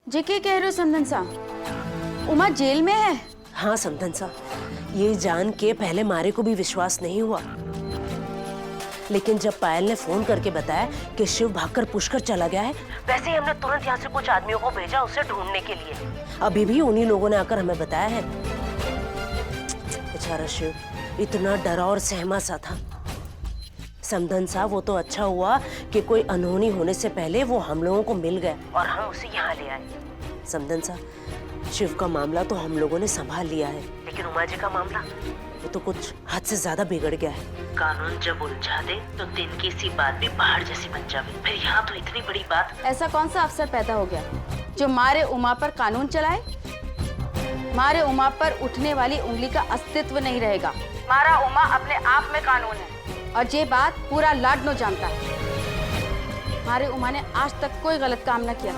जे के कह रहे हो समधन साहब? उमा जेल में है? हाँ समधन साहब, ये जान के पहले मारे को भी विश्वास नहीं हुआ, लेकिन जब पायल ने फोन करके बताया कि शिव भागकर पुष्कर चला गया है, वैसे ही हमने तुरंत यहाँ से कुछ आदमियों को भेजा उसे ढूंढने के लिए। अभी भी उन्हीं लोगों ने आकर हमें बताया है। बेचारा शिव इतना डरा और सहमा सा था। समधन साहब, वो तो अच्छा हुआ कि कोई अनहोनी होने से पहले वो हम लोगों को मिल गया और हम उसे यहाँ ले आए। समधन साहब, शिव का मामला तो हम लोगों ने संभाल लिया है, लेकिन उमा जी का मामला वो तो कुछ हद से ज्यादा बिगड़ गया है। कानून जब उलझा दे तो दिन की सी बात भी पहाड़ जैसी बन जावे। फिर यहाँ तो इतनी बड़ी बात। ऐसा कौन सा अफसर पैदा हो गया जो मारे उमा पर कानून चलाए? मारे उमा पर उठने वाली उंगली का अस्तित्व नहीं रहेगा। मारा उमा अपने आप में कानून है और ये बात पूरा लाडनो जानता है। मारे उमा ने आज तक कोई गलत काम न किया,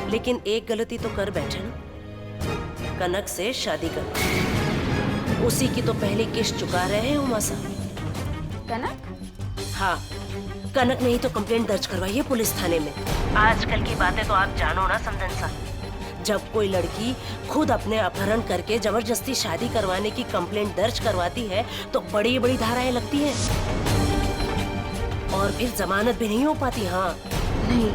लेकिन एक गलती तो कर बैठे ना, कनक से शादी कर। उसी की तो पहली किस्त चुका रहे हैं उमा साहब। कनक? हाँ, कनक ने ही तो कंप्लेंट दर्ज करवाई है पुलिस थाने में। आजकल की बातें तो आप जानो ना समधन साहब, जब कोई लड़की खुद अपने अपहरण करके जबरदस्ती शादी करवाने की कंप्लेंट दर्ज करवाती है तो बड़ी बड़ी धाराएं लगती हैं और फिर जमानत भी नहीं हो पाती। हाँ नहीं,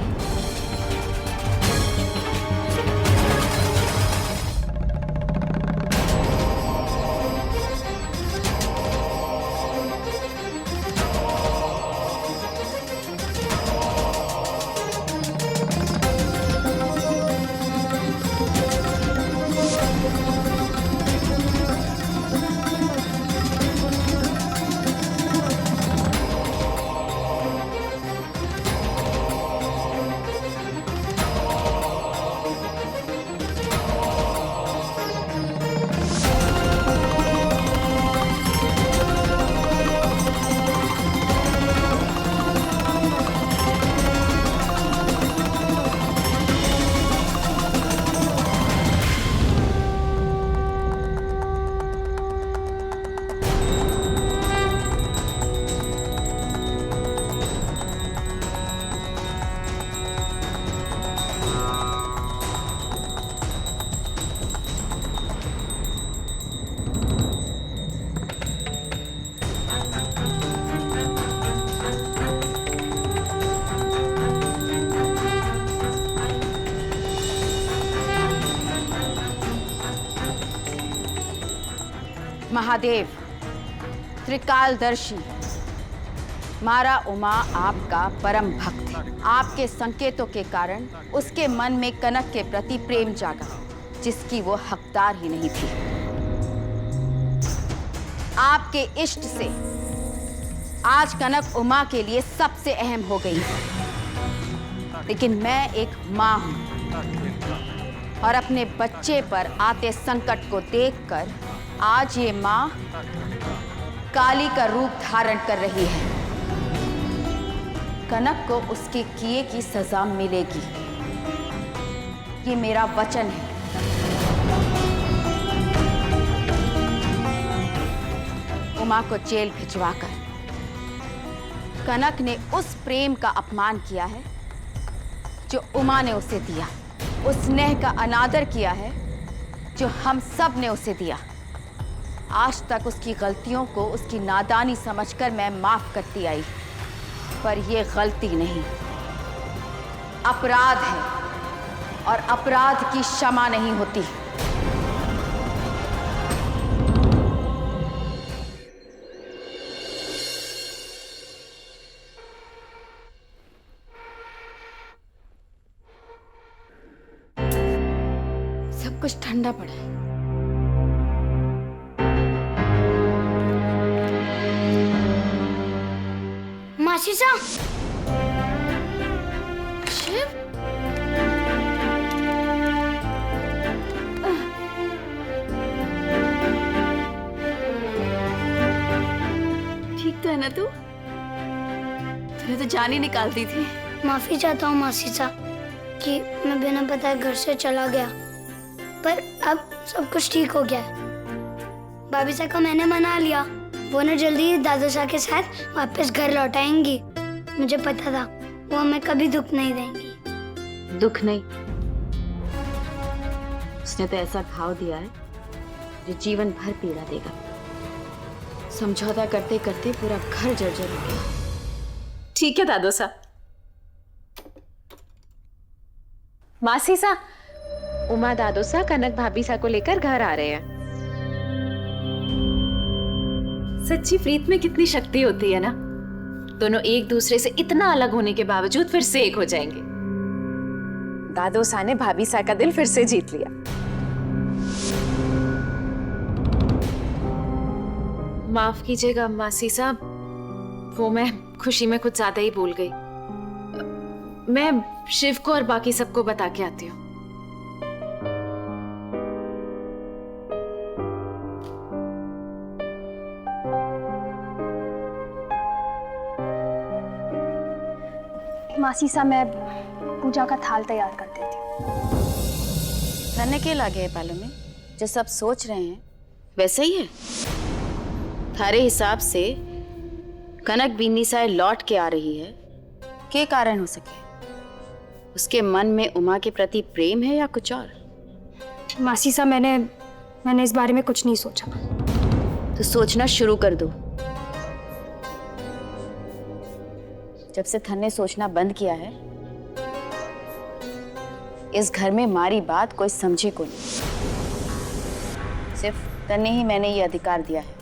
महादेव त्रिकालदर्शी मारा उमा आपका परम भक्त है। आपके संकेतों के कारण उसके मन में कनक के प्रति प्रेम जागा, जिसकी वो हकदार ही नहीं थी। आपके इष्ट से आज कनक उमा के लिए सबसे अहम हो गई है, लेकिन मैं एक मां हूं और अपने बच्चे पर आते संकट को देखकर आज ये मां काली का रूप धारण कर रही है। कनक को उसके किए की सजा मिलेगी, ये मेरा वचन है। उमा को जेल भिजवाकर कनक ने उस प्रेम का अपमान किया है जो उमा ने उसे दिया, उस स्नेह का अनादर किया है जो हम सब ने उसे दिया। आज तक उसकी गलतियों को उसकी नादानी समझकर मैं माफ करती आई, पर यह गलती नहीं, अपराध है और अपराध की क्षमा नहीं होती। सब कुछ ठंडा पड़ा है। मासी साहब, शिव, ठीक तो है ना तू? तूने तो जान ही निकाल दी थी। माफी चाहता हूँ मासी साहब कि मैं बिना बताए घर से चला गया, पर अब सब कुछ ठीक हो गया है। भाभी साहब का मैंने मना लिया, वो ना जल्दी ही दादू साहब के साथ वापस घर लौट आएंगी। मुझे पता था वो हमें कभी दुख नहीं देंगी। दुख नहीं, उसने तो ऐसा घाव दिया है जो जीवन भर पीड़ा देगा। समझौता करते करते पूरा घर जर्जर हो गया। ठीक है दादो सा। मासी सा, उमा दादो सा कनक भाभी सा को लेकर घर आ रहे हैं। सच्ची प्रीत में कितनी शक्ति होती है ना। दोनों एक दूसरे से इतना अलग होने के बावजूद फिर से एक हो जाएंगे। दादो सा ने भाभी सा का दिल फिर से जीत लिया। माफ कीजिएगा मासी साहब, वो मैं खुशी में कुछ ज्यादा ही बोल गई। मैं शिव को और बाकी सबको बता के आती हूँ। मासी सा, मैं पूजा का थाल तैयार कर देती हूँ। धन्य के लागे है पालों में, जो सब सोच रहे हैं वैसे ही है। थारे हिसाब से कनक बीनी साए लौट के आ रही है के कारण हो सके? उसके मन में उमा के प्रति प्रेम है या कुछ और? मासी सा, मैंने इस बारे में कुछ नहीं सोचा। तो सोचना शुरू कर दो। जब से थन ने सोचना बंद किया है, इस घर में हमारी बात कोई समझे को नहीं। सिर्फ तन्ने ही मैंने ये अधिकार दिया है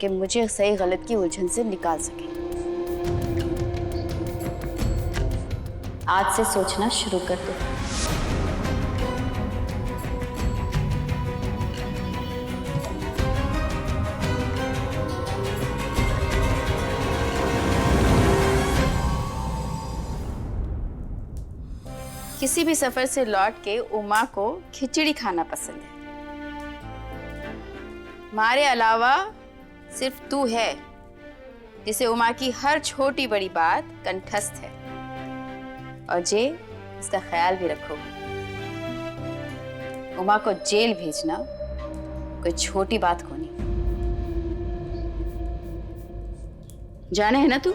कि मुझे सही गलत की उलझन से निकाल सके। आज से सोचना शुरू कर दो। किसी भी सफर से लौट के उमा को खिचड़ी खाना पसंद है। हमारे अलावा सिर्फ तू है जिसे उमा की हर छोटी बड़ी बात कंठस्थ है, और जे इसका ख्याल भी रखो। उमा को जेल भेजना कोई छोटी बात को नहीं। जाने है ना तू?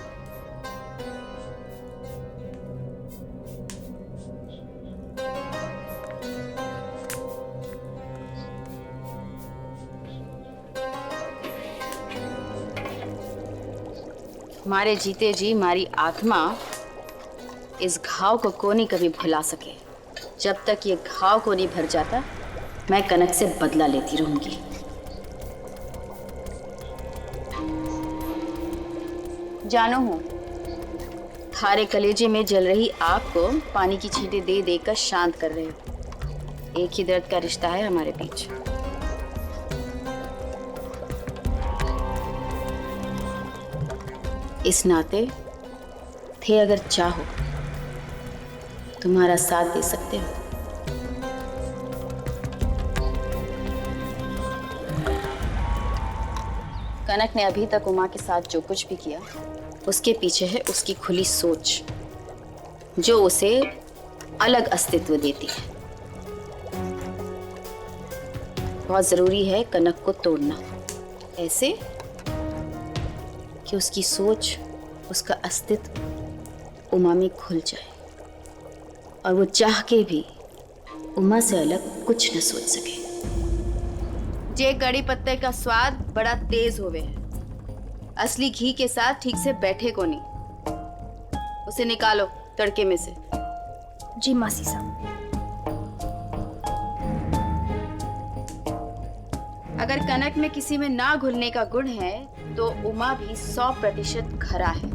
हमारे जीते जी हमारी आत्मा इस घाव को कोनी कभी भुला सके। जब तक ये घाव को नहीं भर जाता, मैं कनक से बदला लेती रहूंगी। जानो हूं, थारे कलेजे में जल रही आग को पानी की छींटे दे देकर शांत कर रहे हो। एक ही दर्द का रिश्ता है हमारे बीच। इस नाते थे अगर चाहो तुम्हारा साथ दे सकते हो। कनक ने अभी तक उमा के साथ जो कुछ भी किया, उसके पीछे है उसकी खुली सोच, जो उसे अलग अस्तित्व देती है। बहुत जरूरी है कनक को तोड़ना, ऐसे कि उसकी सोच, उसका अस्तित्व उमा में खुल जाए और वो चाह के भी उमा से अलग कुछ न सोच सके। जे कड़ी पत्ते का स्वाद बड़ा तेज होवे है, असली घी के साथ ठीक से बैठे को नहीं। उसे निकालो तड़के में से। जी मासी साहब। अगर कनक में किसी में ना घुलने का गुण है, तो उमा भी 100% खरा है।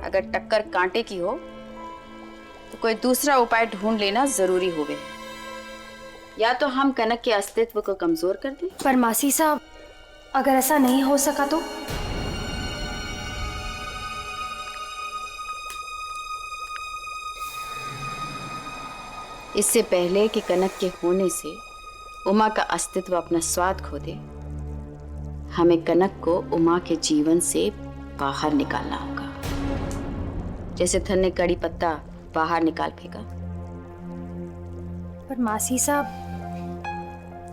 अगर टक्कर कांटे की हो, तो कोई दूसरा उपाय ढूंढ लेना जरूरी होवे। या तो हम कनक के अस्तित्व को कमजोर कर दें। पर मासी साहब, अगर ऐसा नहीं हो सका तो? इससे पहले कि कनक के होने से उमा का अस्तित्व अपना स्वाद खो दे, हमें कनक को उमा के जीवन से बाहर निकालना होगा, जैसे थन ने कड़ी पत्ता बाहर निकाल फेंका। पर मासी साहब,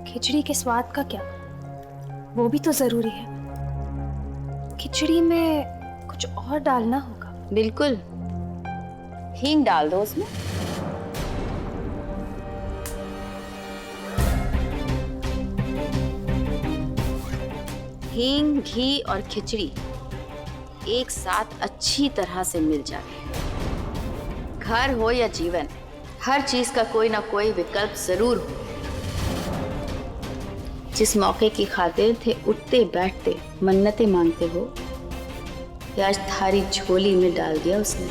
खिचड़ी के स्वाद का क्या? वो भी तो जरूरी है। खिचड़ी में कुछ और डालना होगा। बिल्कुल, हींग डाल दो उसमें। हींग, घी और खिचड़ी एक साथ अच्छी तरह से मिल जाए। घर हो या जीवन, हर चीज का कोई ना कोई विकल्प जरूर हो। जिस मौके की खातिर थे उठते बैठते मन्नतें मांगते हो, ये आज थारी झोली में डाल दिया उसने।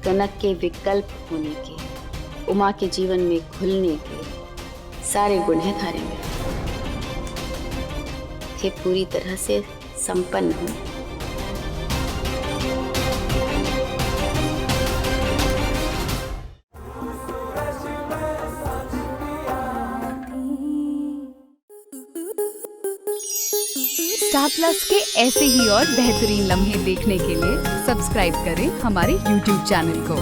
कनक के विकल्प होने के, उमा के जीवन में घुलने के सारे गुण हैं थारे में। थे पूरी तरह से संपन्न हो। स्टार प्लस के ऐसे ही और बेहतरीन लम्हे देखने के लिए सब्सक्राइब करें हमारे YouTube चैनल को।